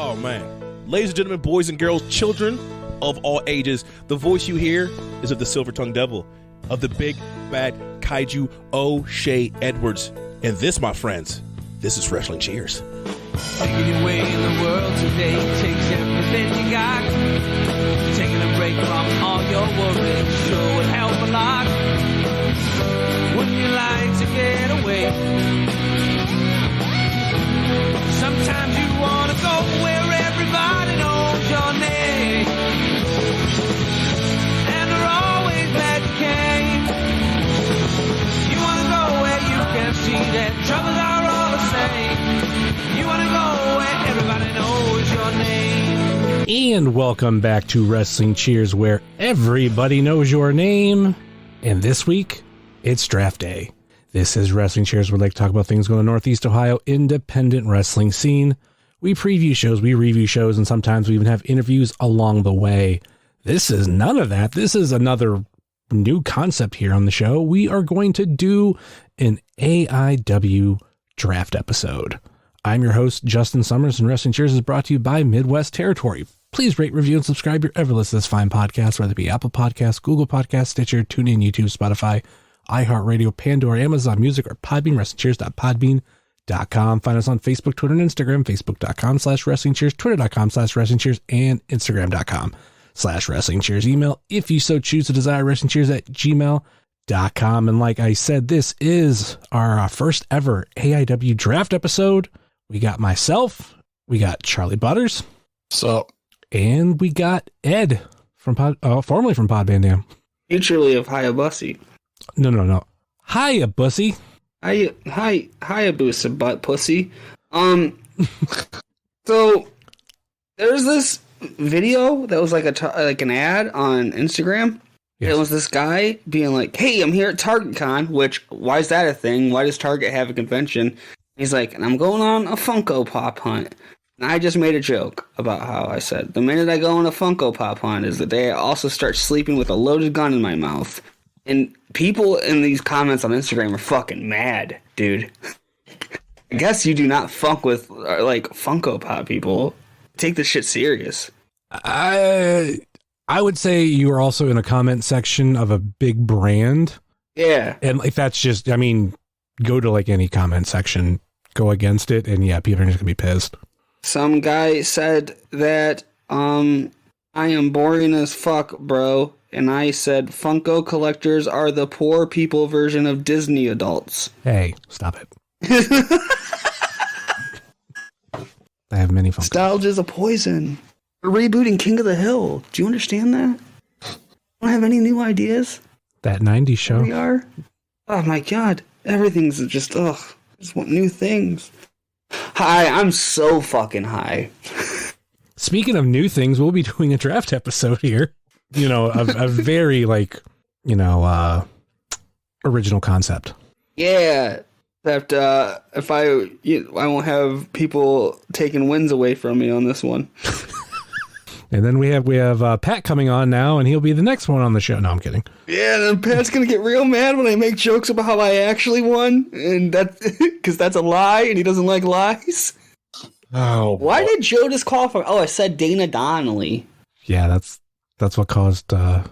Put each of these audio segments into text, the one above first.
Oh, man. Ladies and gentlemen, boys and girls, children of all ages, the voice you hear is of the Silver-Tongued Devil, of the big, bad kaiju O'Shea Edwards. And this, my friends, this is Wrestling Cheers. Taking your way in the world today takes everything you got. Taking a break from all your worries sure would help a lot. Wouldn't you like to get away? Sometimes you want to go where everybody knows your name, and they're always glad you came. You want to go where you can see that troubles are all the same. You want to go where everybody knows your name. And welcome back to Wrestling Cheers, where everybody knows your name. And this week, it's draft day. This is Wrestling Cheers, where we like to talk about things going on Northeast Ohio independent wrestling scene. We preview shows, we review shows, and sometimes we even have interviews along the way. This is none of that. This is another new concept here on the show. We are going to do an AIW Draft episode. I'm your host, Justin Summers, and Wrestling Cheers is brought to you by Midwest Territory. Please rate, review, and subscribe your ever listen to this fine podcast, whether it be Apple Podcasts, Google Podcasts, Stitcher, TuneIn, YouTube, Spotify, iHeartRadio, Pandora, Amazon Music, or Podbean, WrestlingCheers.podbean.com. Find us on Facebook, Twitter, and Instagram, Facebook.com/WrestlingCheers, Twitter.com/WrestlingCheers, and Instagram.com/WrestlingCheers. Email, if you so choose to desire, WrestlingCheers@gmail.com. And like I said, this is our first ever AIW Draft episode. We got myself, we got Charlie Butters. So, and we got Ed from formerly from Pod Van Dam. futurely of Hayabusa. No. Hiya, bussy. Hayabusa butt pussy. So there's this video that was like an ad on Instagram. Yes. It was this guy being like, "Hey, I'm here at Target Con," which, why is that a thing? Why does Target have a convention? He's like, "And I'm going on a Funko Pop hunt." And I just made a joke about how I said, the minute I go on a Funko Pop hunt is the day I also start sleeping with a loaded gun in my mouth. And people in these comments on Instagram are fucking mad, dude. I guess you do not fuck with, like, Funko Pop people. Take this shit serious. I would say you are also in a comment section of a big brand. Yeah. And like, that's just, I mean, go to like any comment section, go against it, and yeah, people are just gonna be pissed. Some guy said that, I am boring as fuck, bro. And I said, Funko collectors are the poor people version of Disney adults. Hey, stop it. I have many Funko. Nostalgia is a poison. We're rebooting King of the Hill. Do you understand that? Don't have any new ideas? That 90s show. We are? Oh my god. Everything's just, just want new things. Hi, I'm so fucking high. Speaking of new things, we'll be doing a draft episode here. You know, a very, like, you know, original concept. Yeah. That if I won't have people taking wins away from me on this one. And then we have Pat coming on now, and he'll be the next one on the show. No, I'm kidding. Yeah, then Pat's gonna get real mad when I make jokes about how I actually won, and that's because that's a lie, and he doesn't like lies. Oh, why did Joe disqualify? Oh, I said Dana Donnelly. Yeah, that's what caused you to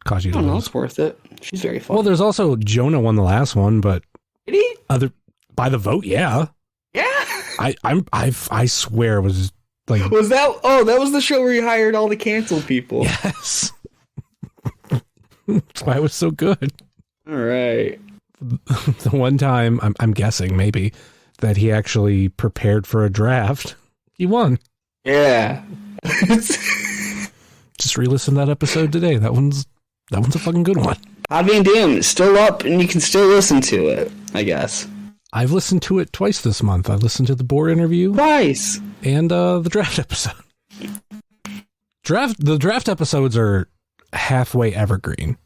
I don't know. lose. It's worth it. She's very fun. Well, there's also Jonah won the last one, but did he? By the vote, yeah. Yeah. I swear it was like, was that? Oh, that was the show where he hired all the canceled people. Yes. That's why it was so good. All right. The one time, I'm guessing maybe, that he actually prepared for a draft, he won. Yeah. Just re-listen to that episode today. That one's a fucking good one. Pod Van Dam is still up, and you can still listen to it, I guess. I've listened to it twice this month. I listened to the Boar interview. Twice. And the draft episode. The draft episodes are halfway evergreen.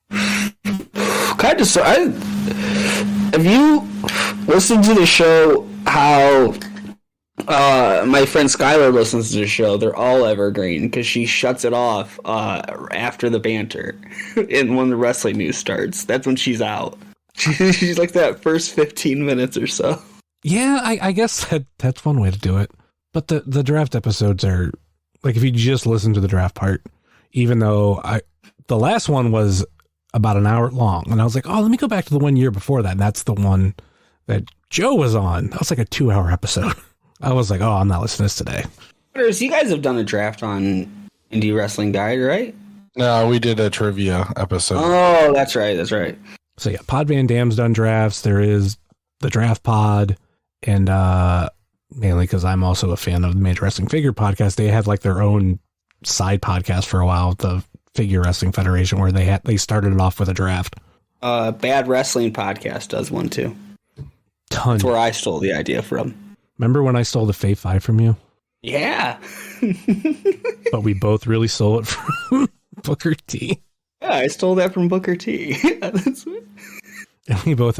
Kind of. So, have you listened to the show? How my friend Skylar listens to the show. They're all evergreen because she shuts it off after the banter, and when the wrestling news starts, that's when she's out. She's like that first 15 minutes or so. Yeah, I guess that's one way to do it. But the draft episodes are, like, if you just listen to the draft part, even though the last one was about an hour long, and I was like, oh, let me go back to the 1 year before that, and that's the one that Joe was on. That was like a 2-hour episode. I was like, oh, I'm not listening to this today. You guys have done a draft on Indie Wrestling Guide, right? No, we did a trivia episode. Oh, that's right. So yeah, Pod Van Dam's done drafts. There is the Draft Pod, and mainly because I'm also a fan of the Major Wrestling Figure podcast, they had like their own side podcast for a while, the Figure Wrestling Federation, where they started it off with a draft. Bad Wrestling Podcast does one too. Ton. That's where I stole the idea from. Remember when I stole the Fave 5 from you? Yeah. But we both really stole it from Booker T. Yeah, I stole that from Booker T. That's what... And we both,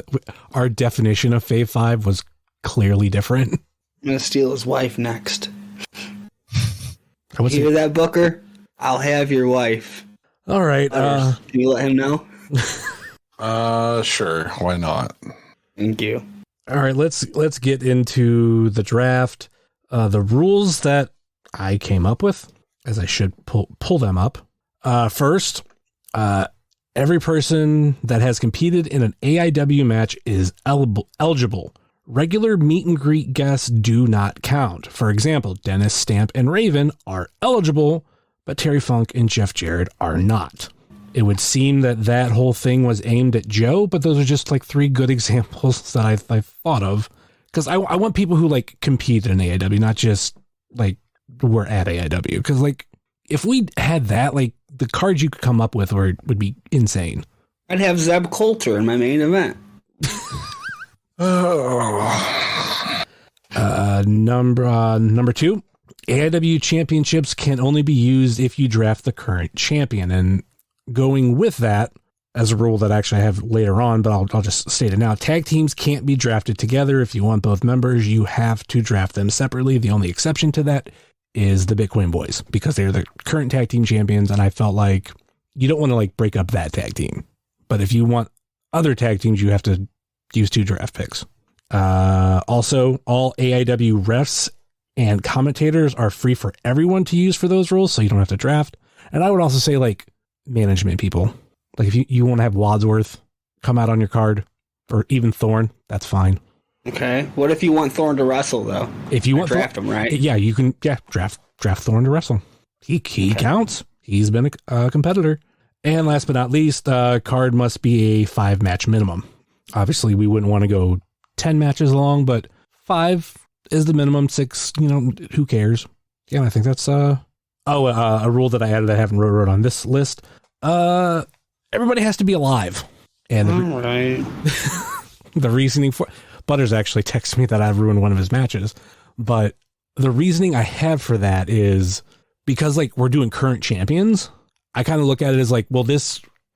our definition of Fave 5 was clearly different. I'm going to steal his wife next. Hear that, Booker? I'll have your wife. All right. Can you let him know? Sure. Why not? Thank you. All right, let's get into the draft. The rules that I came up with, as I should pull them up. First, every person that has competed in an AIW match is eligible. Regular meet and greet guests do not count. For example, Dennis, Stamp, and Raven are eligible, but Terry Funk and Jeff Jarrett are not. It would seem that whole thing was aimed at Joe, but those are just like 3 good examples that I thought of. Because I want people who like compete in AIW, not just like we're at AIW. Because like if we had that, like the cards you could come up with would be insane. I'd have Zeb Coulter in my main event. Number 2, AIW championships can only be used if you draft the current champion. And going with that, as a rule that actually I have later on, but I'll just state it now. Tag teams can't be drafted together. If you want both members, you have to draft them separately. The only exception to that is the Bitcoin Boys, because they're the current tag team champions, and I felt like you don't want to like break up that tag team. But if you want other tag teams, you have to use 2 draft picks. Also, all AIW refs and commentators are free for everyone to use for those roles, so you don't have to draft. And I would also say like management people. Like if you want to have Wadsworth come out on your card, or even Thorne, that's fine. Okay. What if you want Thorne to wrestle though? If you want draft him, right? Yeah, you can. Yeah, draft Thorne to wrestle. He counts. He's been a competitor. And last but not least, card must be a 5-match minimum. Obviously, we wouldn't want to go 10 matches long, but 5 is the minimum. 6, who cares? Yeah, I think that's a rule that I added that I haven't wrote on this list. Everybody has to be alive. And the reasoning for Butters actually texted me that I've ruined one of his matches, but the reasoning I have for that is because like we're doing current champions. I kind of look at it as like, well,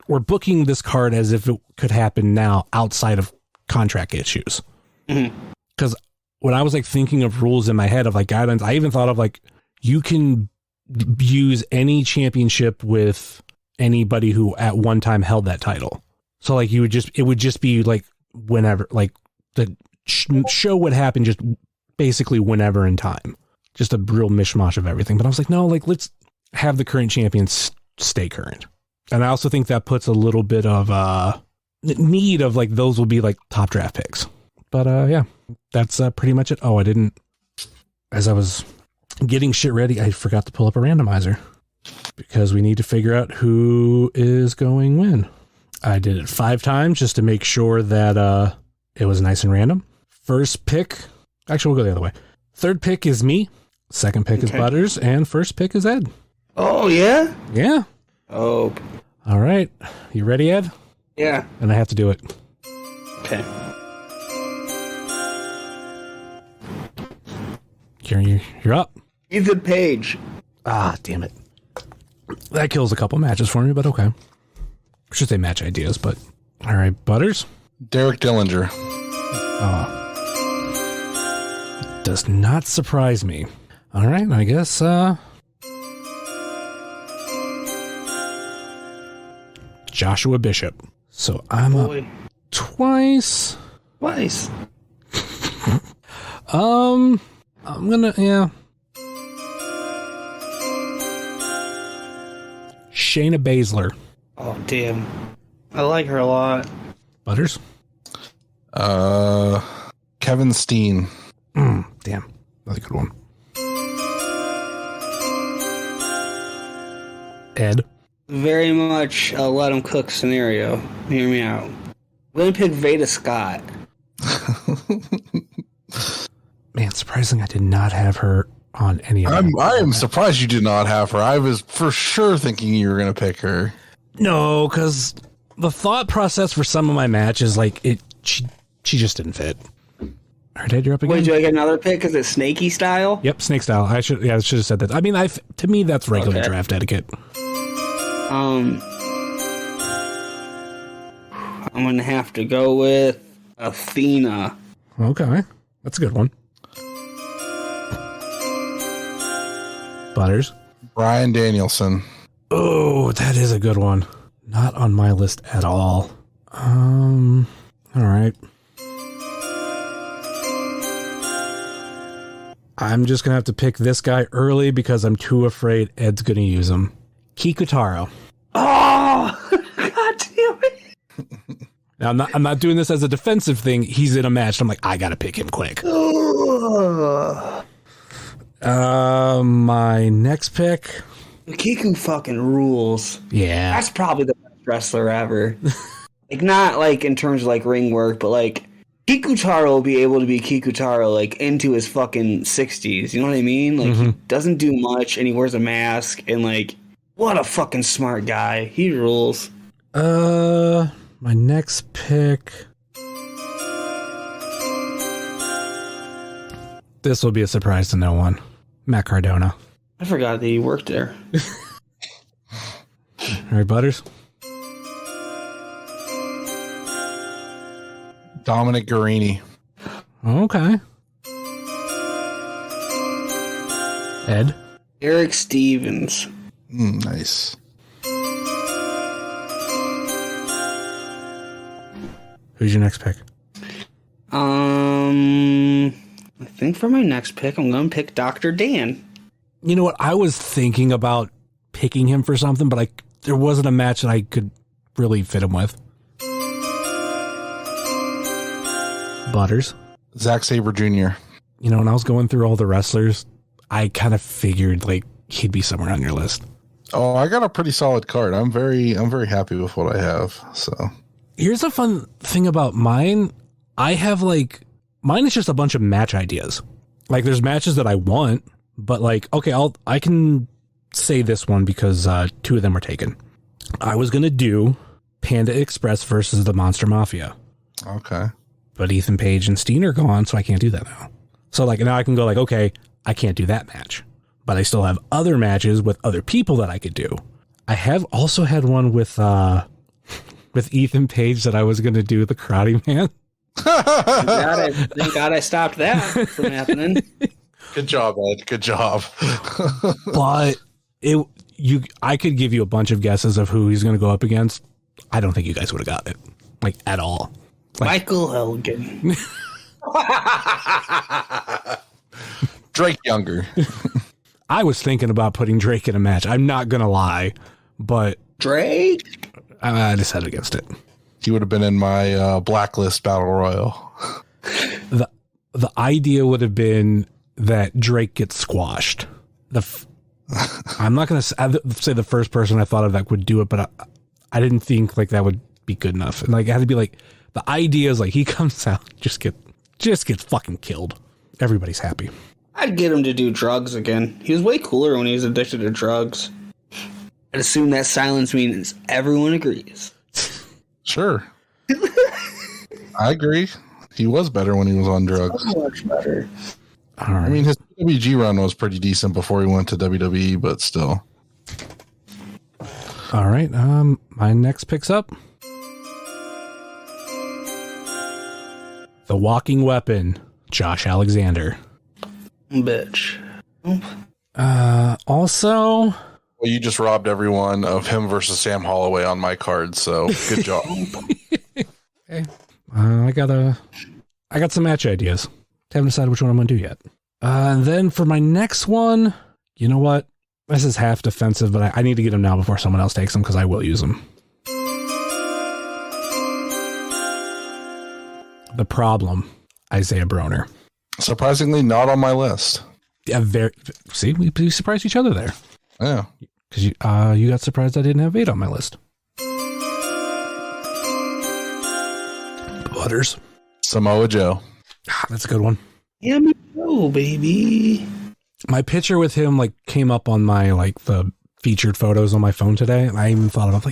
we're booking this card as if it could happen now outside of contract issues. Because when I was like thinking of rules in my head of like guidelines, I even thought of like, you can use any championship with anybody who at one time held that title. So like it would just be like whenever, like the show would happen just basically whenever in time. Just a real mishmash of everything. But I was like, no, like let's have the current champions stay current. And I also think that puts a little bit of need of like those will be like top draft picks. But yeah, that's pretty much it. Oh, as I was getting shit ready, I forgot to pull up a randomizer because we need to figure out who is going when. I did it 5 times just to make sure that it was nice and random. First pick, actually we'll go the other way. Third pick is me. Second pick is Butters, and first pick is Ed. Oh yeah? Yeah. Oh. All right. You ready, Ed? Yeah. And I have to do it. Okay. You're up. Ethan Page. Ah, damn it. That kills a couple matches for me, but okay. I should say match ideas, but all right, Butters. Derek Dillinger. Oh. Does not surprise me. All right, I guess Joshua Bishop. So I'm up twice. Twice. I'm gonna Shayna Baszler. Oh, damn. I like her a lot. Butters? Kevin Steen. Damn. That's a good one. Ed? Very much a let him cook scenario. Hear me out. I'm going to pick Veda Scott. Man, surprisingly, I did not have her on any of them. I am surprised you did not have her. I was for sure thinking you were going to pick her. No, because the thought process for some of my matches, like, she just didn't fit. All right, Ed, you're up again. Wait, do I get another pick? Is it snaky style? Yep, snake style. I should have said that. I mean, to me, that's regular draft etiquette. I'm going to have to go with Athena. Okay, that's a good one. Butters? Bryan Danielson. Oh, that is a good one. Not on my list at all. All right. I'm just going to have to pick this guy early because I'm too afraid Ed's going to use him. Kikutaro. Oh! God damn it! Now, I'm not doing this as a defensive thing. He's in a match. I'm like, I got to pick him quick. My next pick. Kiku fucking rules. Yeah. That's probably the best wrestler ever. Like, not like in terms of like ring work, but like Kikutaro will be able to be Kikutaro like into his fucking 60s. You know what I mean? Like, he doesn't do much and he wears a mask and like, what a fucking smart guy. He rules. My next pick. This will be a surprise to no one. Matt Cardona. I forgot that he worked there. All right, Butters. Dominic Garrini. Okay. Ed. Eric Stevens. Nice. Who's your next pick? I think for my next pick, I'm going to pick Dr. Dan. You know what? I was thinking about picking him for something, but there wasn't a match that I could really fit him with. Butters. Zack Sabre Jr. You know, when I was going through all the wrestlers, I kind of figured like he'd be somewhere on your list. Oh, I got a pretty solid card. I'm very happy with what I have. So here's a fun thing about mine. I have mine is just a bunch of match ideas. Like there's matches that I want, but like, okay, I can say this one because 2 of them were taken. I was going to do Panda Express versus the Monster Mafia. Okay. But Ethan Page and Steen are gone, so I can't do that now. So like now I can go like, okay, I can't do that match, but I still have other matches with other people that I could do. I have also had one with Ethan Page that I was going to do the Karate Man. Thank God I stopped that from happening. Good job, Ed. Good job. But I could give you a bunch of guesses of who he's going to go up against. I don't think you guys would have gotten it, like at all. Like, Michael Elgin. Drake Younger. I was thinking about putting Drake in a match. I'm not going to lie, but Drake? I decided against it. He would have been in my Blacklist Battle Royal. The idea would have been that Drake gets squashed. I'm not going to say the first person I thought of that would do it, but I didn't think like that would be good enough. And like it had to be like the idea is like he comes out, just gets fucking killed. Everybody's happy. I'd get him to do drugs again. He was way cooler when he was addicted to drugs. I'd assume that silence means everyone agrees. Sure. I agree. He was better when he was on drugs. So much better. All right. I mean, his WG run was pretty decent before he went to WWE, but still. All right. My next pick's up. The Walking Weapon, Josh Alexander. Bitch. Also, Well, you just robbed everyone of him versus Sam Holloway on my card, so good job. okay. I got some match ideas. Haven't decided which one I'm going to do yet. And then for my next one, you know what? This is half defensive, but I need to get him now before someone else takes him because I will use him. The problem, Isaiah Broner. Surprisingly, not on my list. Yeah, see, we surprised each other there. Yeah. Because you got surprised I didn't have Vader on my list. Butters. Samoa Joe. That's a good one. Yeah, me too, baby. My picture with him came up on my the featured photos on my phone today, and I even thought about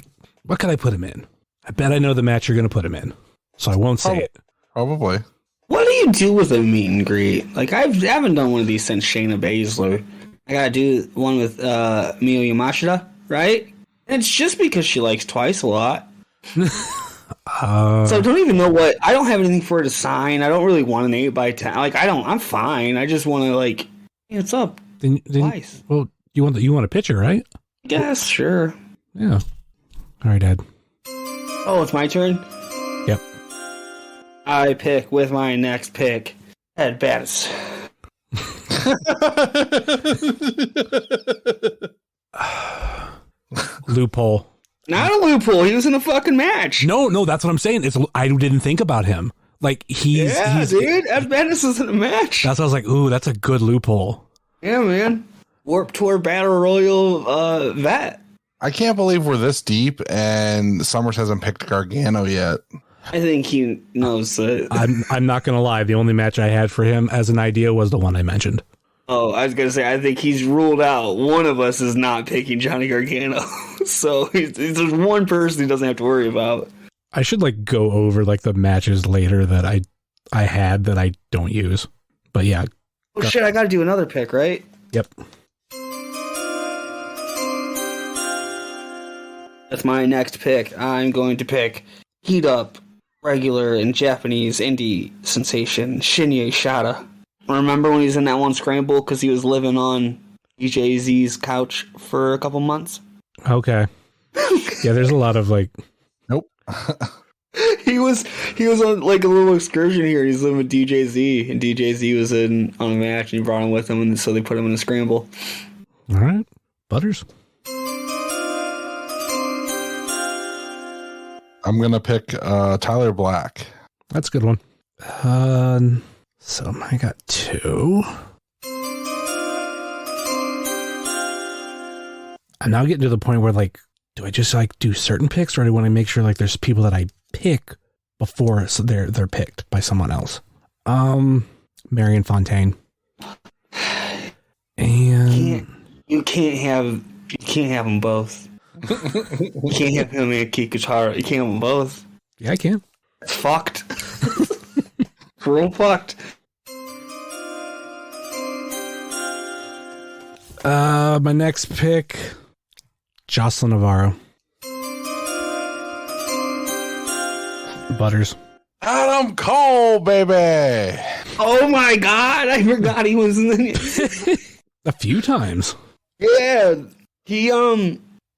what could I put him in? I bet I know the match you're going to put him in, so I won't say it. Probably. What do you do with a meet and greet? I haven't done one of these since Shayna Baszler. I gotta do one with Miyu Yamashita, right? And it's just because she likes Twice a lot. So I don't even know I don't have anything for her to sign. I don't really want an 8x10. I'm fine. I just want to hey, what's up? Then, Twice. Well, you want a picture, right? Yes, sure. Yeah. All right, Ed. Oh, it's my turn? Yep. I pick with my next pick, Ed Battis. Loophole. Not a loophole. He was in a fucking match. No, that's what I'm saying. I didn't think about him. He's dude. Ed Battis is in a match. That's what I was like. Ooh, that's a good loophole. Yeah, man. Warped Tour Battle Royal vet. I can't believe we're this deep and Summers hasn't picked Gargano yet. I think he knows that. I'm not gonna lie. The only match I had for him as an idea was the one I mentioned. Oh, I was gonna say I think he's ruled out. One of us is not picking Johnny Gargano, so there's one person he doesn't have to worry about. I should go over the matches later that I had that I don't use. But yeah. Oh shit! I got to do another pick, right? Yep. That's my next pick. I'm going to pick Heat Up regular and Japanese indie sensation Shinya Shada. Remember when he was in that one scramble because he was living on DJ Z's couch for a couple months? Okay. Yeah, there's a lot of Nope. He was on a little excursion here. He's living with DJ Z, and DJ Z was on a match, and he brought him with him, and so they put him in a scramble. All right, Butters. I'm gonna pick Tyler Black. That's a good one. So I got two. I'm now getting to the point where do I just do certain picks, or do I want to make sure there's people that I pick before they're picked by someone else? Marion Fontaine. And you can't have them both. You can't have him and Kikutaro. You can't have them both. Yeah, I can. It's fucked. Real fucked. My next pick, Jocelyn Navarro. Butters. Adam Cole, baby. Oh my god, I forgot he was in the... A few times. Yeah, he, I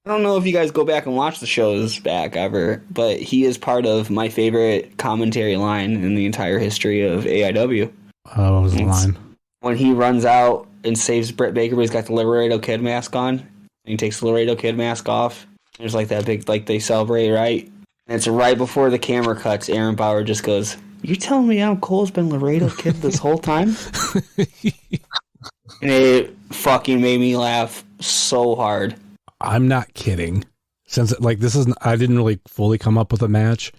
don't know if you guys go back and watch the shows back ever, but he is part of my favorite commentary line in the entire history of AIW. Oh, what was the line? When he runs out and saves Britt Baker, but he's got the Laredo Kid mask on, and he takes the Laredo Kid mask off. There's that big, they celebrate, right? And it's right before the camera cuts, Aaron Bauer just goes, "You telling me Adam Cole's been Laredo Kid this whole time?" And it fucking made me laugh so hard. I'm not kidding. Since this is, I didn't really fully come up with a match.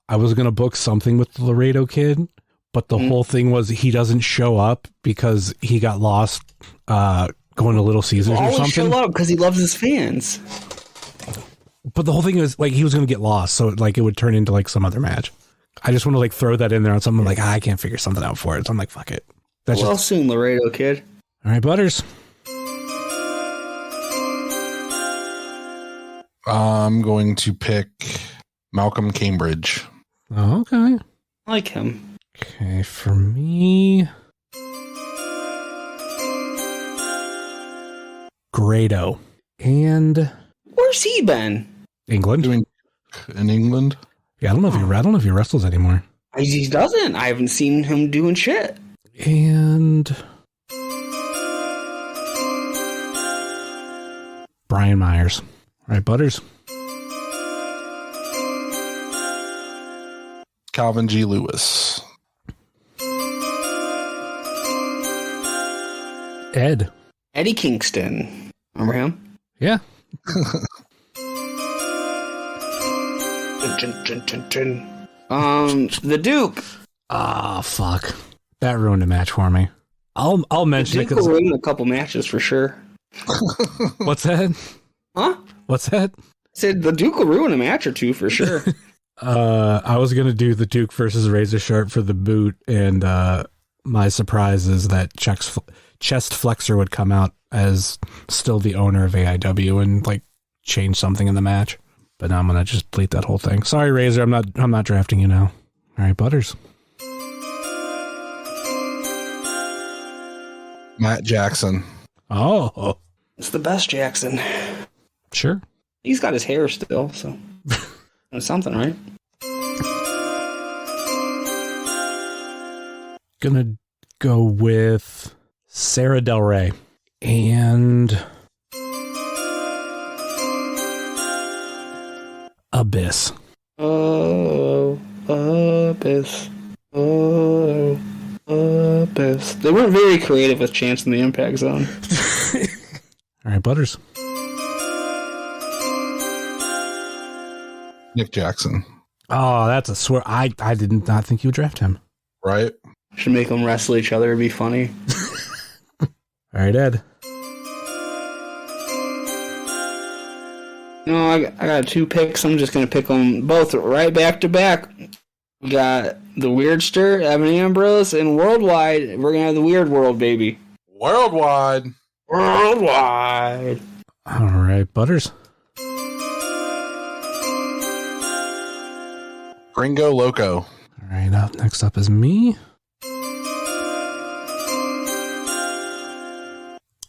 I was gonna book something with the Laredo Kid, but the whole thing was he doesn't show up because he got lost going to Little Caesars or something. Show up because he loves his fans. But the whole thing is he was gonna get lost, so it would turn into some other match. I just want to throw that in there on something I can't figure something out for it. So I'm fuck it. That's well, soon, Laredo Kid. All right, Butters. I'm going to pick Malcolm Cambridge. Oh, okay. I like him. Okay, for me, Grado. And where's he been? England. Doing in England? Yeah, I don't know if he wrestles anymore. He doesn't. I haven't seen him doing shit. And Brian Myers. All right, Butters. Calvin G. Lewis. Ed. Eddie Kingston. Remember him? Yeah. The Duke. Ah, fuck. That ruined a match for me. I'll mention it Duke will ruin a couple matches for sure. What's that? Huh? What's that? I said the Duke will ruin a match or two for sure. I was gonna do the Duke versus Razor Sharp for the boot, and my surprise is that Chest Flexor would come out as still the owner of AIW and like change something in the match. But now I'm gonna just delete that whole thing. Sorry, Razor, I'm not drafting you now. All right, Butters. Matt Jackson. Oh, It's the best Jackson. sure. He's got his hair still, so that's something, right? Gonna go with Sarah Del Rey and Abyss. Oh, Abyss. Oh, Abyss. They weren't very creative with Chance in the Impact Zone. All right, Butters. Nick Jackson. Oh, that's a swear. I did not think you would draft him. Right? Should make them wrestle each other. It'd be funny. All right, Ed. No, I got 2 picks. I'm just going to pick them both right back to back. We got the Weirdster, Evan Ambrose, and Worldwide. We're going to have the Weird World, baby. Worldwide. Worldwide. All right, Butters. Gringo Loco. All right, next up is me.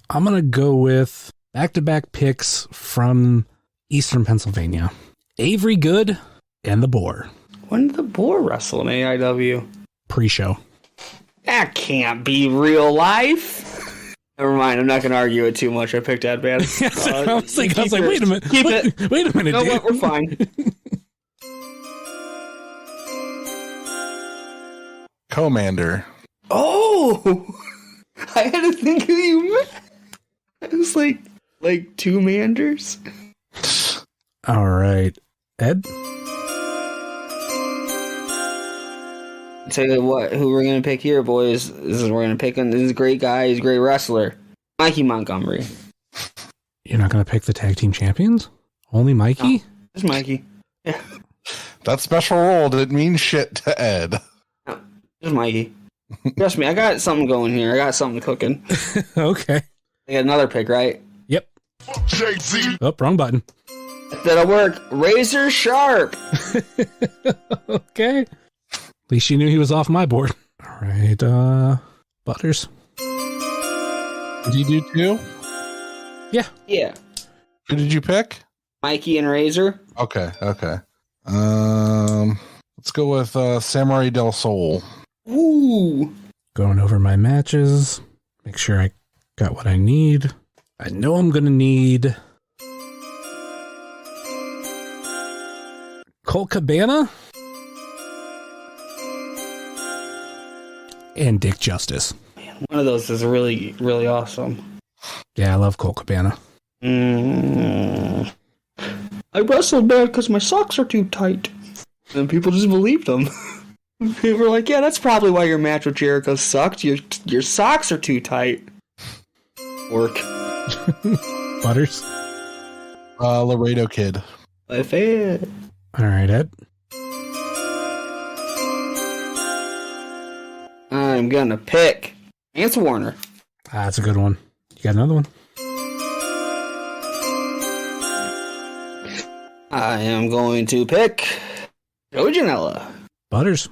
I'm going to go with back-to-back picks from Eastern Pennsylvania. Avery Good and the Boar. When did the Boar wrestle in AIW? Pre-show. That can't be real life. Never mind, I'm not going to argue it too much. I picked that bad. I was like, wait a minute. Keep it. Wait a minute, No, dude. what? We're fine. Commander. Oh! I had to think who you meant. It was like 2 Manders. All right. Ed? Tell you what, who we're going to pick here, boys. We're going to pick him. This is a great guy. He's a great wrestler. Mikey Montgomery. You're not going to pick the tag team champions? Only Mikey? No, it's Mikey. Yeah. That special role didn't mean shit to Ed. No, it's Mikey. Trust me, I got something going here. I got something cooking. Okay. I got another pick, right? Yep. Oh, wrong button. That'll work. Razor Sharp. Okay. At least you knew he was off my board. All right, Butters. Did you do 2? Yeah. Yeah. Who did you pick? Mikey and Razor. Okay. Let's go with Samurai Del Sol. Ooh. Going over my matches. Make sure I got what I need. I know I'm going to need Colt Cabana and Dick Justice. One of those is really, really awesome. Yeah, I love Colt Cabana. I wrestled bad because my socks are too tight. And people just believed them. People were like, yeah, that's probably why your match with Jericho sucked. Your socks are too tight. Work. Butters. Laredo Kid. I failed. All right, Ed. I'm gonna pick Lance Warner. That's a good one. You got another one? I am going to pick Joey Janela. Butters.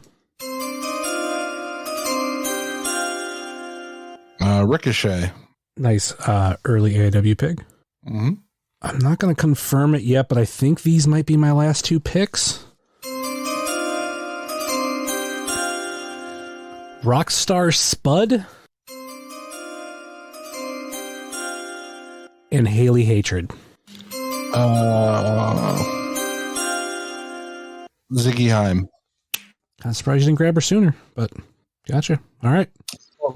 Ricochet. Nice early AIW pick. Mm-hmm. I'm not going to confirm it yet, but I think these might be my last 2 picks. Rockstar Spud and Haley Hatred. Ziggy Heim. I'm surprised you didn't grab her sooner, but gotcha. All right.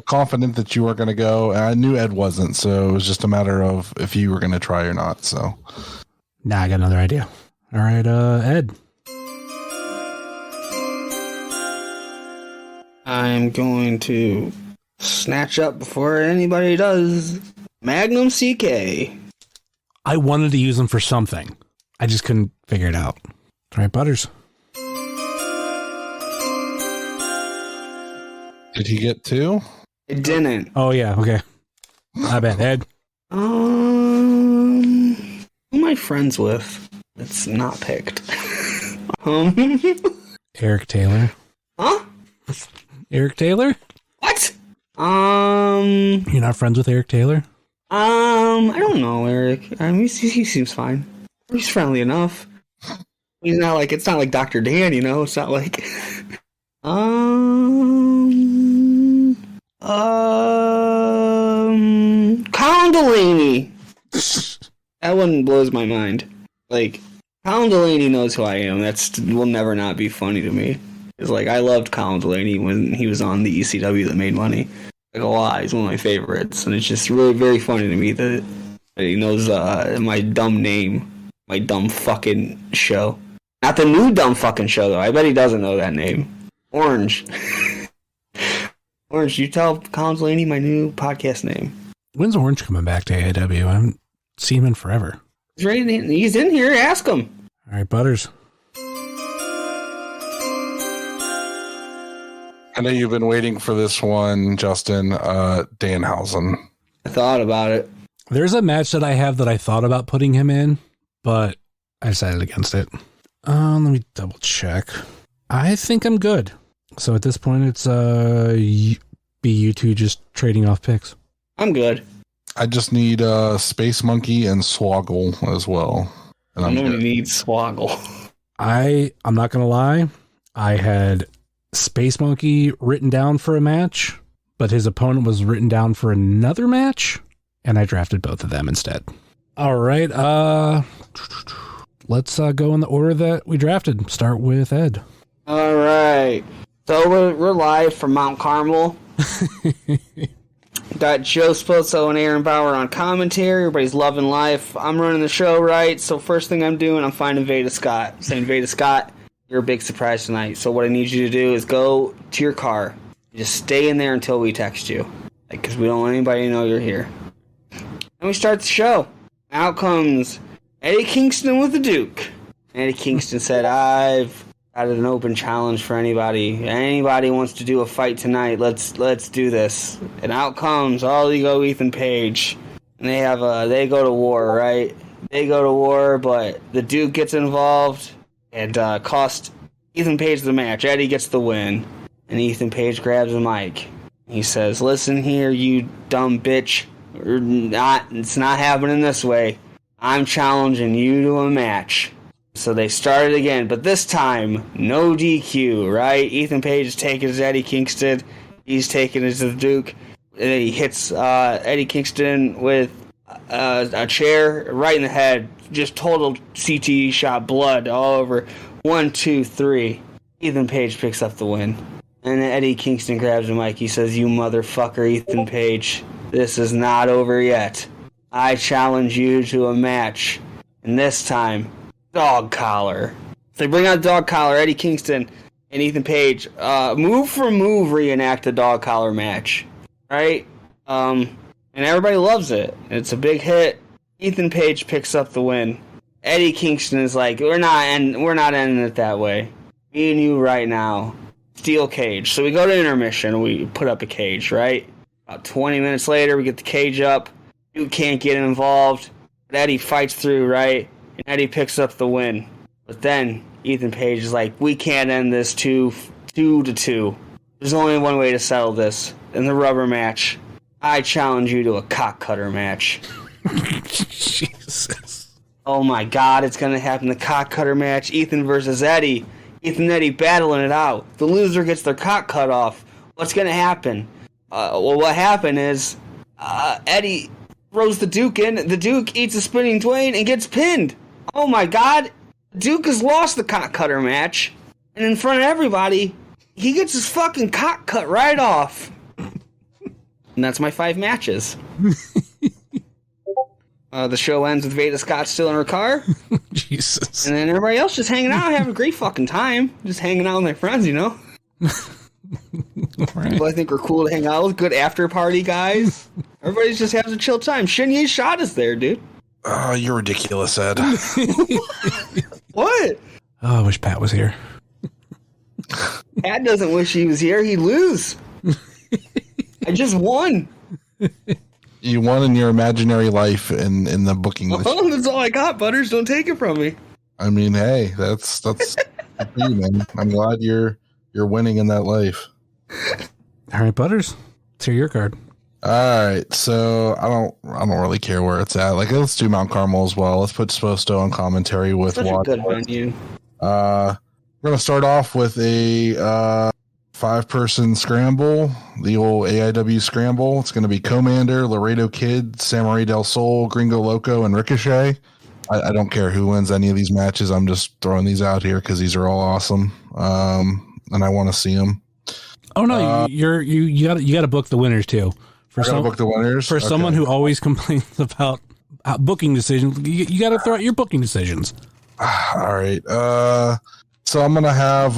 Confident that you were going to go. And I knew Ed wasn't, so it was just a matter of if you were going to try or not. So, Nah, I got another idea. All right, Ed. I'm going to snatch up before anybody does. Magnum CK. I wanted to use them for something. I just couldn't figure it out. All right, Butters. did he get 2? It didn't. Oh, yeah. Okay. I bet. Ed. Who am I friends with? It's not picked. Eric Taylor. Huh? Eric Taylor? What? You're not friends with Eric Taylor? I don't know, Eric. I mean, he seems fine. He's friendly enough. He's not like, it's not like Dr. Dan, you know? It's not like, Colin Delaney. That one blows my mind. Like, Colin Delaney knows who I am. That's will never not be funny to me. It's like, I loved Colin Delaney when he was on the ECW that made money. Like, a lot. He's one of my favorites. And it's just really very funny to me that he knows my dumb name. My dumb fucking show. Not the new dumb fucking show, though. I bet he doesn't know that name. Orange. Orange, you tell Colin Delaney my new podcast name. When's Orange coming back to AIW? I haven't seen him in forever. He's ready. He's in here. Ask him. All right, Butters. I know you've been waiting for this one, Justin. Danhausen. I thought about it. There's a match that I have that I thought about putting him in, but I decided against it. Let me double check. I think I'm good. So at this point, it's you two just trading off picks. I'm good. I just need Space Monkey and Swoggle as well. And I'm Nobody good. needs Swoggle. I'm not going to lie. I had Space Monkey written down for a match, but his opponent was written down for another match, and I drafted both of them instead. All right. Let's go in the order that we drafted. Start with Ed. All right. So we're live from Mount Carmel. Got Joe Spozzo and Aaron Bauer on commentary. Everybody's loving life. I'm running the show, right? So first thing I'm doing, I'm finding Veda Scott. Saying, Veda Scott, you're a big surprise tonight. So what I need you to do is go to your car. Just stay in there until we text you. Because we don't want anybody to know you're here. And we start the show. Out comes Eddie Kingston with the Duke. Eddie Kingston said, I've got an open challenge for anybody. Anybody wants to do a fight tonight, let's do this. And out comes All Ego Ethan Page. And they go to war, right? They go to war, but the Duke gets involved and cost Ethan Page the match. Eddie gets the win. And Ethan Page grabs the mic. He says, listen here, you dumb bitch. It's not happening this way. I'm challenging you to a match. So they started again, but this time, no DQ, right? Ethan Page is taking his Eddie Kingston. He's taking his Duke. And then he hits Eddie Kingston with a chair right in the head. Just total CTE shot, blood all over. 1, 2, 3. Ethan Page picks up the win. And then Eddie Kingston grabs the mic. He says, you motherfucker, Ethan Page. This is not over yet. I challenge you to a match. And this time, dog collar. They bring out dog collar. Eddie Kingston and Ethan Page move for move reenact a dog collar match, right? And everybody loves it. It's a big hit. Ethan Page picks up the win. Eddie Kingston is like, we're not ending it that way. Me and you right now, steel cage. So we go to intermission. We put up a cage, right? About 20 minutes later, we get the cage up. You can't get involved, but Eddie fights through, right? And Eddie picks up the win. But then Ethan Page is like, we can't end this 2-2. There's only one way to settle this. In the rubber match, I challenge you to a cock cutter match. Jesus. Oh my God, it's going to happen. The cock cutter match. Ethan versus Eddie. Ethan and Eddie battling it out. The loser gets their cock cut off. What's going to happen? Well, what happened is Eddie throws the Duke in. The Duke eats a spinning Dwayne and gets pinned. oh my God, Duke has lost the cock cutter match, and in front of everybody, he gets his fucking cock cut right off. And that's my 5 matches. The show ends with Veda Scott still in her car. Jesus. And then everybody else just hanging out, having a great fucking time. Just hanging out with their friends, you know? Right. People I think are cool to hang out with. Good after party guys. Everybody's just having a chill time. Shinye Shada's there, dude. Oh, you're ridiculous, Ed. What? Oh, I wish Pat was here. Pat doesn't wish he was here. He'd lose. I just won. You won in your imaginary life in the booking list. Oh, that's all I got, Butters. Don't take it from me. I mean, hey, that's you, man. I'm glad you're winning in that life. All right, Butters. Let's hear your card. All right, so I don't really care where it's at. Like, let's do Mount Carmel as well. Let's put Sposto on commentary with Such a Watt. good venue. We're gonna start off with a 5-person scramble, the old AIW scramble. It's gonna be Commander, Laredo Kid, Samurai del Sol, Gringo Loco, and Ricochet. I don't care who wins any of these matches. I'm just throwing these out here because these are all awesome, and I want to see them. Oh no, you got to book the winners too. Book the winners for someone who always complains about booking decisions. You got to throw out your booking decisions. All right. So I'm gonna have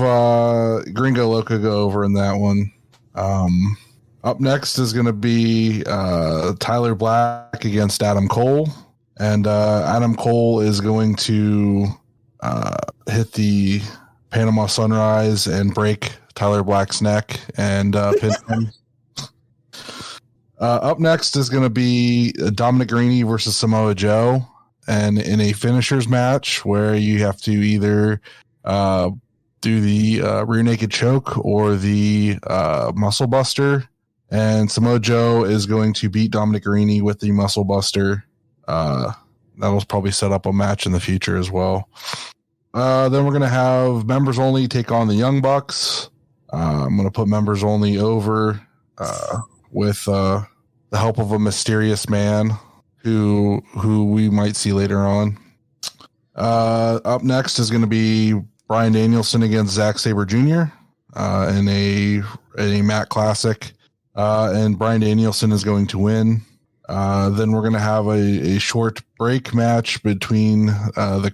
Gringo Loco go over in that one. Up next is gonna be Tyler Black against Adam Cole, and Adam Cole is going to hit the Panama Sunrise and break Tyler Black's neck and pin him. Up next is going to be Dominic Garrini versus Samoa Joe, and in a finishers match where you have to either do the rear naked choke or the muscle buster, and Samoa Joe is going to beat Dominic Garrini with the muscle buster. That'll probably set up a match in the future as well. Then we're going to have members only take on the Young Bucks. I'm going to put members only over with the help of a mysterious man who we might see later on. Up next is going to be Bryan Danielson against Zack Sabre Jr. In a Matt Classic, and Bryan Danielson is going to win. Then we're going to have a short break match between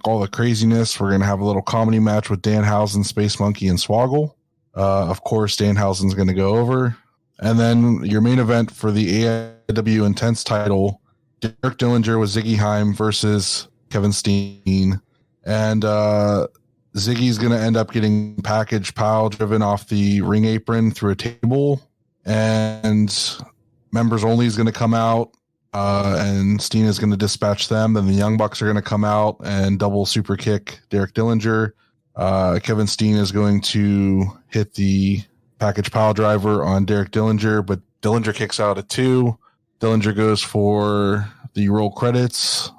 all the craziness. We're going to have a little comedy match with Danhausen, Space Monkey, and Swoggle. Of course, Danhausen's going to go over. And then your main event for the AIW Intense title, Derek Dillinger with Ziggy Haim versus Kevin Steen. And Ziggy's going to end up getting package pile driven off the ring apron through a table. And members only is going to come out, and Steen is going to dispatch them. Then the Young Bucks are going to come out and double super kick Derek Dillinger. Kevin Steen is going to hit the package pile driver on Derek Dillinger, but Dillinger kicks out at 2. Dillinger goes for the roll credits.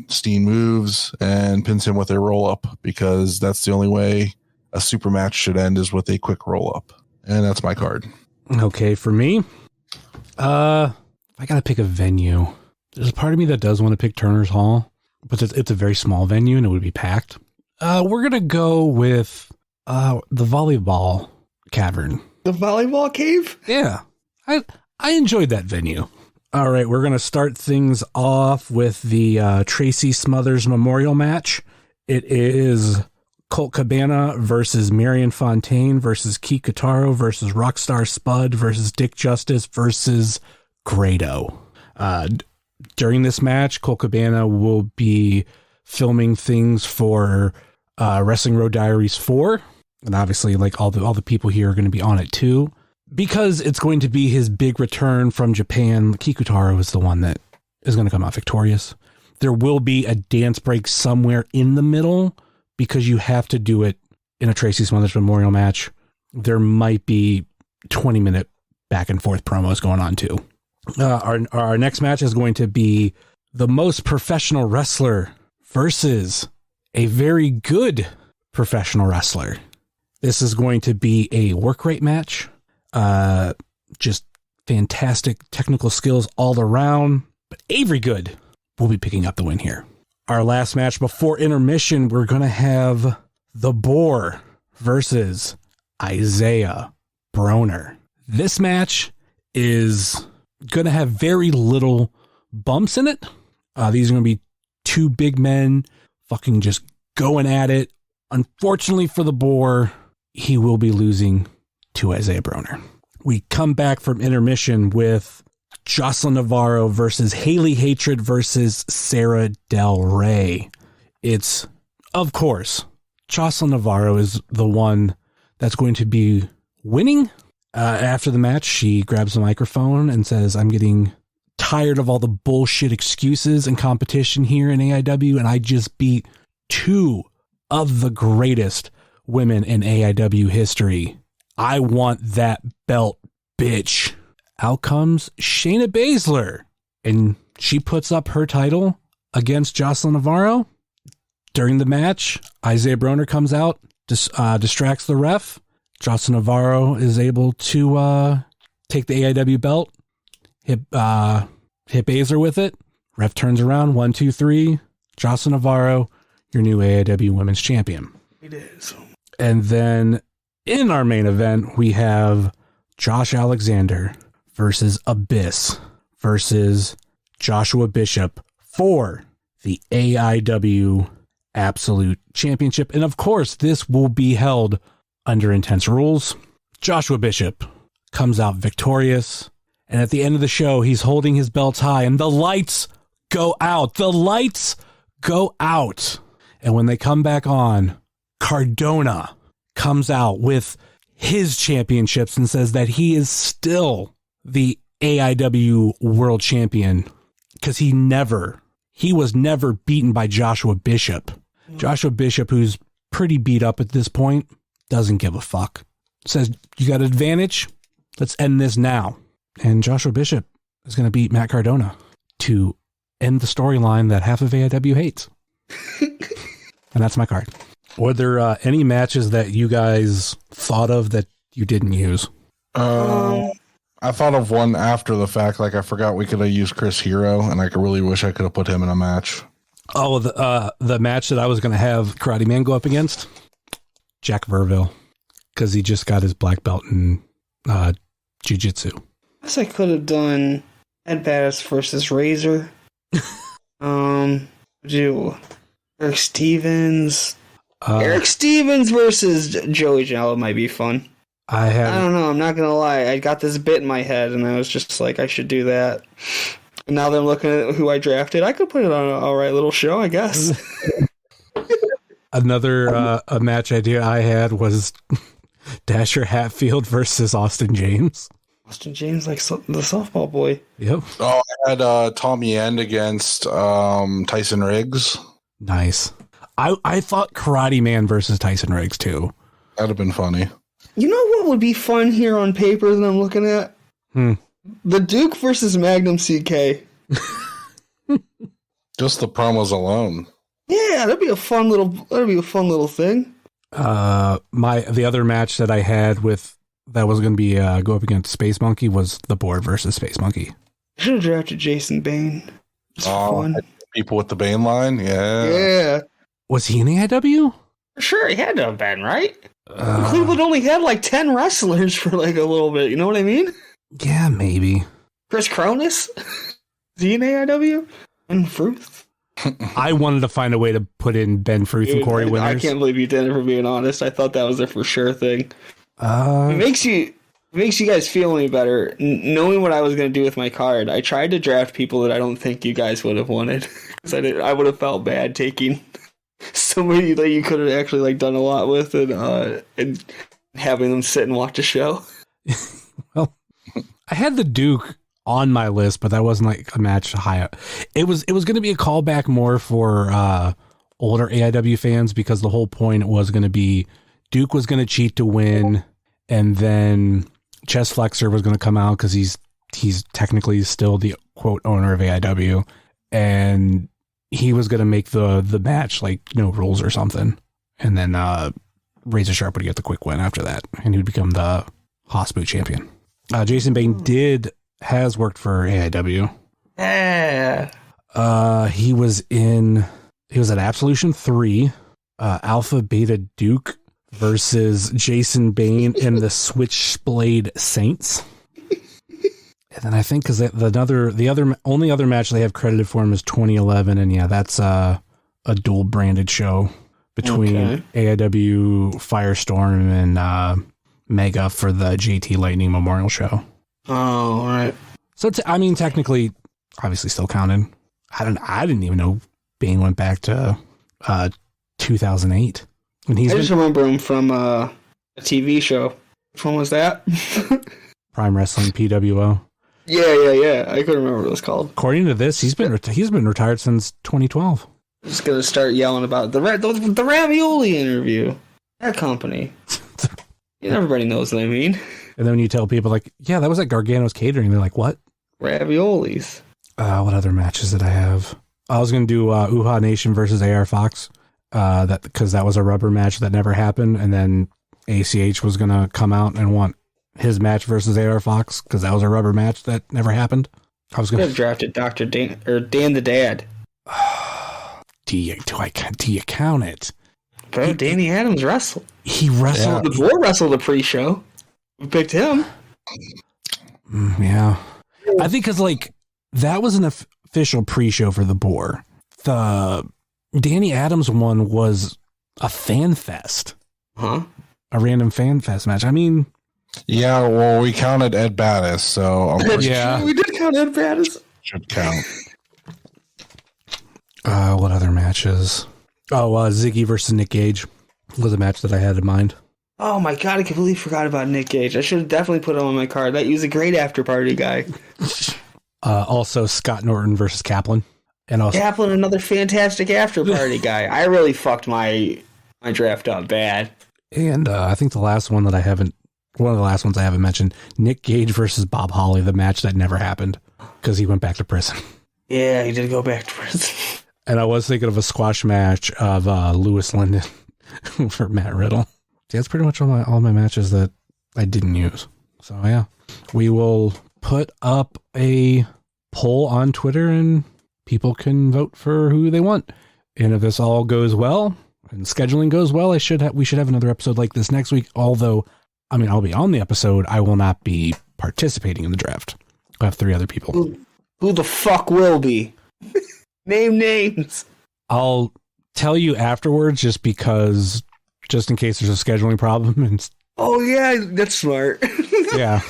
Steen moves and pins him with a roll up, because that's the only way a super match should end, is with a quick roll up. And that's my card. Okay, for me, I got to pick a venue. There's a part of me that does want to pick Turner's Hall, but it's a very small venue and it would be packed. We're going to go with the volleyball cavern. The volleyball cave? Yeah. I enjoyed that venue. All right, we're going to start things off with the Tracy Smothers Memorial match. It is Colt Cabana versus Marion Fontaine versus Keith Kataro versus Rockstar Spud versus Dick Justice versus Grado. During this match, Colt Cabana will be filming things for Wrestling Road Diaries 4. And obviously, like all the people here are going to be on it too, because it's going to be his big return from Japan. Kikutaro is the one that is going to come out victorious. There will be a dance break somewhere in the middle, because you have to do it in a Tracy Smothers Memorial match. There might be 20-minute back and forth promos going on too. Our next match is going to be the most professional wrestler versus a very good professional wrestler. This is going to be a work rate match. Just fantastic technical skills all around. But Avery Good will be picking up the win here. our last match before intermission, we're going to have The Boar versus Isaiah Broner. This match is going to have very little bumps in it. These are going to be two big men fucking just going at it. Unfortunately for The Boar, he will be losing to Isaiah Broner. We come back from intermission with Jocelyn Navarro versus Haley Hatred versus Sarah Del Rey. It's, of course, Jocelyn Navarro is the one that's going to be winning. After the match, she grabs the microphone and says, I'm getting tired of all the bullshit excuses and competition here in AIW, and I just beat two of the greatest women in AIW history. I want that belt, bitch. Out comes Shayna Baszler, and she puts up her title against Jocelyn Navarro. During the match, Isaiah Broner comes out, distracts the ref. Jocelyn Navarro is able to take the AIW belt, hit Baszler with it. Ref turns around, 1, 2, 3. Jocelyn Navarro, your new AIW Women's Champion. It is. And then in our main event, we have Josh Alexander versus Abyss versus Joshua Bishop for the AIW Absolute Championship. And of course, this will be held under intense rules. Joshua Bishop comes out victorious. And at the end of the show, he's holding his belts high and the lights go out. The lights go out. And when they come back on, Cardona comes out with his championships and says that he is still the AIW World Champion because he was never beaten by Joshua Bishop. Joshua Bishop, who's pretty beat up at this point, doesn't give a fuck. Says, you got an advantage? Let's end this now. And Joshua Bishop is going to beat Matt Cardona to end the storyline that half of AIW hates. And that's my card. Were there any matches that you guys thought of that you didn't use? I thought of one after the fact. Like, I forgot we could have used Chris Hero, and I really wish I could have put him in a match. Oh, the match that I was going to have Karate Man go up against? Jack Verville. Because he just got his black belt in jiu-jitsu. I guess I could have done Ed Baddis versus Razor. Eric Stevens. Eric Stevens versus Joey Janela might be fun. I don't know. I'm not going to lie. I got this bit in my head, and I was just like, I should do that. And now that I'm looking at who I drafted, I could put it on an all right little show, I guess. Another a match idea I had was Dasher Hatfield versus Austin James. Austin James, like the softball boy. Yep. Oh, I had Tommy End against Tyson Riggs. Nice. I thought Karate Man versus Tyson Riggs, too. That'd have been funny. You know what would be fun here on paper that I'm looking at? The Duke versus Magnum CK. Just the promos alone. Yeah, that'd be a fun little thing. The other match that I had that was going to be go up against Space Monkey was The Board versus Space Monkey. I should have drafted Jason Bane. It's fun. People with the Bane line? Yeah. Yeah. Was he in AIW? Sure, he had to have been, right? Cleveland only had like 10 wrestlers for like a little bit. You know what I mean? Yeah, maybe. Chris Cronus? Is he in AIW? And Fruth? I wanted to find a way to put in Ben Fruth and Corey Winters. I can't believe you did it, for being honest. I thought that was a for sure thing. It makes you guys feel any better knowing what I was going to do with my card. I tried to draft people that I don't think you guys would have wanted because I would have felt bad taking somebody that you could have actually like done a lot with and having them sit and watch a show. Well, I had the Duke on my list, but that wasn't like a match high up. It was going to be a callback more for older AIW fans because the whole point was going to be Duke was going to cheat to win, and then Chest Flexor was going to come out because he's technically still the quote owner of AIW, and he was going to make the match like no rules or something, and then Razor Sharp would get the quick win after that, and he would become the Hospital champion. Jason Bane has worked for AIW. Yeah. He was in He was at Absolution 3, Alpha Beta Duke versus Jason Bane and the Switchblade Saints. And then I think because the only other match they have credited for him is 2011, and yeah, that's a dual branded show between AIW Firestorm and Mega for the JT Lightning Memorial Show. Oh, all right. So technically, obviously still counted. I didn't even know Bane went back to 2008. And I just remember him from a TV show. Which one was that? Prime Wrestling, PWO. Yeah. I couldn't remember what it was called. According to this, he's been retired since 2012. I'm just gonna start yelling about the ravioli interview. That company. Everybody knows what I mean. And then when you tell people like, yeah, that was at Gargano's Catering, they're like, what? Raviolis. What other matches did I have? I was gonna do Uha Nation versus AR Fox. Because that was a rubber match that never happened, and then ACH was gonna come out and want his match versus AR Fox because that was a rubber match that never happened. I was gonna have drafted Dr. Dan or Dan the Dad. Do you count it? Bro, Danny Adams wrestled. He wrestled. The Boar wrestled a pre-show. We picked him. Yeah, I think because that was an official pre-show for the Boar. The Danny Adams one was a fan fest. Huh? A random fan fest match. I mean... Yeah, well, we counted Ed Battis, so... yeah. We did count Ed Battis. Should count. What other matches? Ziggy versus Nick Gage was a match that I had in mind. Oh my god, I completely forgot about Nick Gage. I should have definitely put him on my card. He was a great after-party guy. Also, Scott Norton versus Kaplan. And also Kaplan, another fantastic after-party guy. I really fucked my draft up bad. And I think one of the last ones I haven't mentioned, Nick Gage versus Bob Holly, the match that never happened because he went back to prison. Yeah, he did go back to prison. And I was thinking of a squash match of Lewis Linden for Matt Riddle. See, that's pretty much all my matches that I didn't use. So yeah, we will put up a poll on Twitter and people can vote for who they want. And if this all goes well and scheduling goes well, we should have another episode like this next week. Although, I'll be on the episode. I will not be participating in the draft. I have 3 other people. Who the fuck will be? Name names. I'll tell you afterwards just in case there's a scheduling problem. Oh yeah, that's smart. Yeah.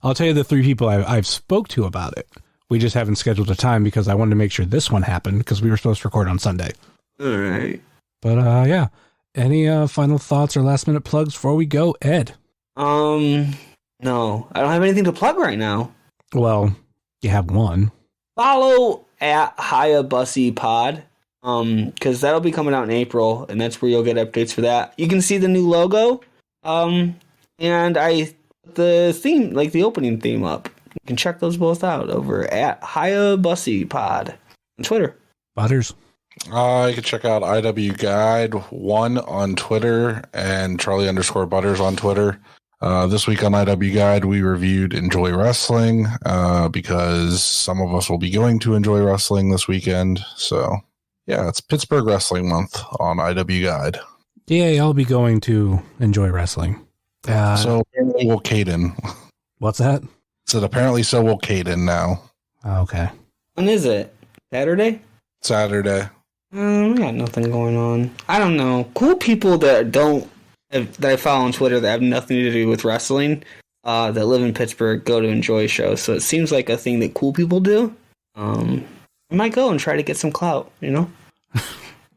I'll tell you the 3 people I've spoke to about it. We just haven't scheduled a time because I wanted to make sure this one happened because we were supposed to record on Sunday. All right. But yeah. Any final thoughts or last minute plugs before we go, Ed? No, I don't have anything to plug right now. Well, you have one. Follow at Hayabusa Pod, because that'll be coming out in April, and that's where you'll get updates for that. You can see the new logo, and the theme, the opening theme up. You can check those both out over at Hayabusa Pod on Twitter. Butters. You can check out IW Guide 1 on Twitter and Charlie_Butters on Twitter. This week on IW Guide, we reviewed Enjoy Wrestling because some of us will be going to Enjoy Wrestling this weekend. So, yeah, it's Pittsburgh Wrestling Month on IW Guide. Yeah, I'll be going to Enjoy Wrestling. So will Caden. What's that? So apparently so will Caden now. Okay. When is it? Saturday? Saturday. We got nothing going on. I don't know. Cool people that I follow on Twitter that have nothing to do with wrestling, that live in Pittsburgh, go to Enjoy shows. So it seems like a thing that cool people do. I might go and try to get some clout, Yeah,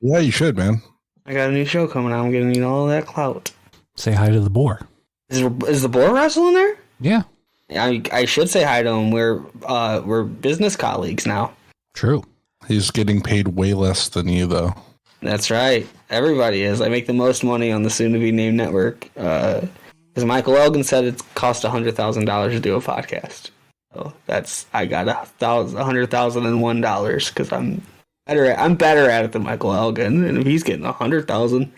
you should, man. I got a new show coming out. I'm going to need all that clout. Say hi to the Boar. Is the Boar wrestling there? Yeah. I should say hi to him. We're business colleagues now. True. He's getting paid way less than you, though. That's right. Everybody is. I make the most money on the soon-to-be-named network. Because Michael Elgin said it cost $100,000 to do a podcast. So I got $100,001 because I'm better at it than Michael Elgin. And if he's getting $100,000,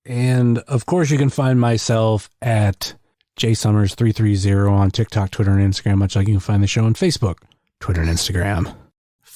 And of course, you can find myself at JSummers330 on TikTok, Twitter, and Instagram, much like you can find the show on Facebook, Twitter, and Instagram.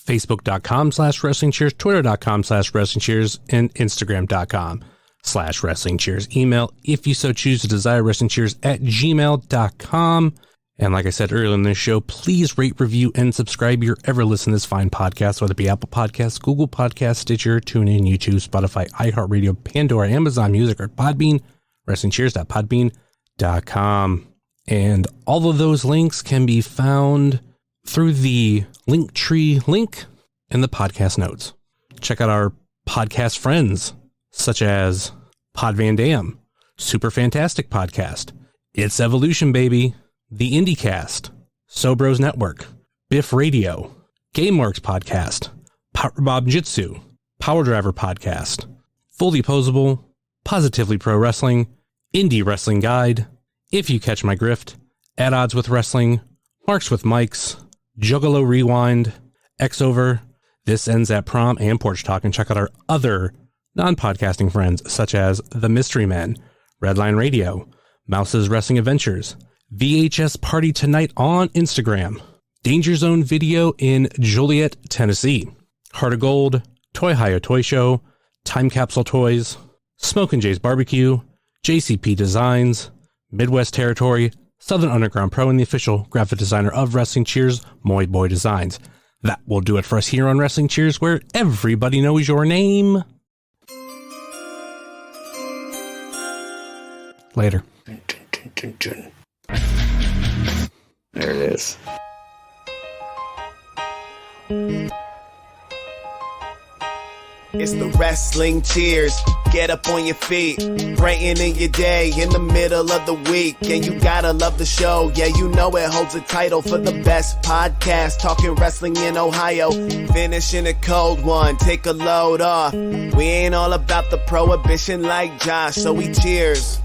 Facebook.com/WrestlingCheers, Twitter.com/WrestlingCheers, and Instagram.com/WrestlingCheers. Email, if you so choose to desire, WrestlingCheers@gmail.com. And like I said earlier in this show, please rate, review, and subscribe your ever listen to this fine podcast, whether it be Apple Podcasts, Google Podcasts, Stitcher, TuneIn, YouTube, Spotify, iHeartRadio, Pandora, Amazon Music, or Podbean, WrestlingCheers.podbean.com. And all of those links can be found through the Linktree link in the podcast notes. Check out our podcast friends, such as Pod Van Dam, Super Fantastic Podcast, It's Evolution Baby, The IndieCast, Sobros Network, Biff Radio, GameWorks Podcast, Power Bob Jitsu, Power Driver Podcast, Fully Posable, Positively Pro Wrestling, Indie Wrestling Guide, If You Catch My Grift, At Odds with Wrestling, Marks with Mikes, Juggalo Rewind, X-Over, This Ends at Prom, and Porch Talk. And check out our other non-podcasting friends, such as The Mystery Men, Redline Radio, Mouse's Wrestling Adventures, VHS Party Tonight on Instagram, Danger Zone Video in Joliet, Tennessee, Heart of Gold, Toy Hio Toy Show, Time Capsule Toys, Smokin' Jay's Barbecue, JCP Designs, Midwest Territory, Southern Underground Pro, and the official graphic designer of Wrestling Cheers, Moy Boy Designs. That will do it for us here on Wrestling Cheers, where everybody knows your name. Later. There it is. It's the Wrestling Cheers. Get up on your feet, brightening your day in the middle of the week. And you gotta love the show. Yeah, you know it holds a title for the best podcast. Talking wrestling in Ohio. Finishing a cold one, take a load off. We ain't all about the prohibition like Josh, so we cheers.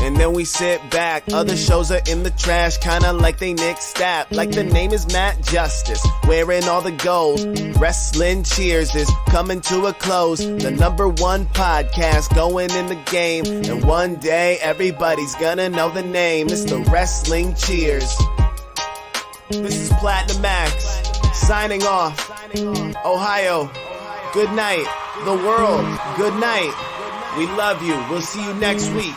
And then we sit back. Other shows are in the trash, kinda like they Nick Stapp. Like the name is Matt Justice, wearing all the gold. Wrestling Cheers is coming to a close. The #1 podcast going in the game. And one day everybody's gonna know the name. It's the Wrestling Cheers. This is Platinum Max, signing off. Ohio, good night. The world, good night. We love you. We'll see you next week.